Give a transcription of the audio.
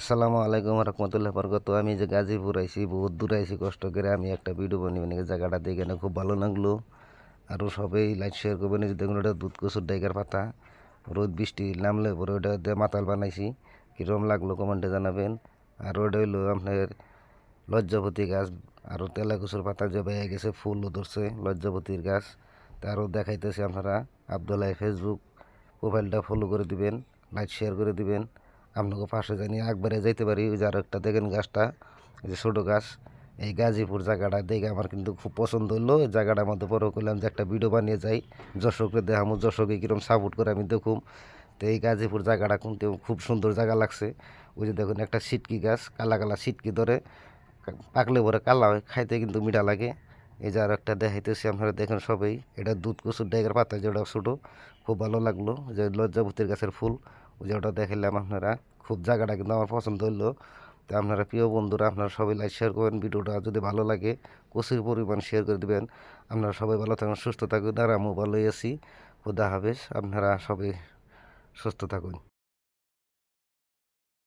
আসসালামু আলাইকুম রহমতুল্লাহ বরকত। আমি যে গাজীপুর আইছি, বহুত দূর আইছি, কষ্ট করে আমি একটা ভিডিও বানিয়ে মানে জায়গাটা দেখে না খুব ভালো লাগলো। আরও সবাই লাইক শেয়ার করবেন। যে দেখুন ওটা দুধ কচুর ডাইগার পাতা, রোদ বৃষ্টি নামলে পরে ওটা দিয়ে মাতাল বানাইছি, কীরকম লাগলো কমেন্টে জানাবেন। আর ওটা হইলো আপনার লজ্জাপতি গাছ, আরও তেলা কচুর পাতা যে বেয়ে গেছে, ফুলও ধরছে লজ্জাপতির গাছ। তারও দেখাইতেছে আপনারা আবদুল্লাহ ফেসবুক প্রোফাইলটা ফলো করে দিবেন, লাইক শেয়ার করে দিবেন। আপনাকে পাশে জানি একবারে যাইতে পারি। ওই যে আরও একটা দেখেন গাছটা, এই যে ছোটো গাছ। এই গাজীপুর জায়গাটা দেখে আমার কিন্তু খুব পছন্দ হলো। এই জায়গাটার মধ্যে পরে করলাম যে একটা ভিডিও বানিয়ে যাই, যশোরকে দেখামো, যশোরকে কীরকম সাপোর্ট করে আমি দেখুম। তো এই গাজীপুর জায়গাটা কিন্তু খুব সুন্দর জায়গা লাগছে। ওই যে দেখুন একটা সিটকি গাছ, কালা কালা সিটকি ধরে, পাকলে পরে কালা হয়, খাইতে কিন্তু মিঠা লাগে। এই যে আর একটা দেখাইতেছি আপনারা দেখেন সবাই, এটা দুধ কচুর ডাইগার পাতা, যেটা ছোটো, খুব ভালো লাগলো। যে লজ্জাপতির গাছের ফুল, ওই যে ওটা দেখাইলাম আপনারা। খুব জায়গাটা কিন্তু আমার পছন্দ হইলো। তো আপনারা প্রিয় বন্ধুরা, আপনারা সবাই লাইক শেয়ার করবেন। ভিডিওটা যদি ভালো লাগে প্রচুর পরিমাণ শেয়ার করে দেবেন। আপনারা সবাই ভালো থাকুন, সুস্থ থাকুন। আর আমিও ভালোই আছি। খুদা হাফেজ। আপনারা সবাই সুস্থ থাকুন।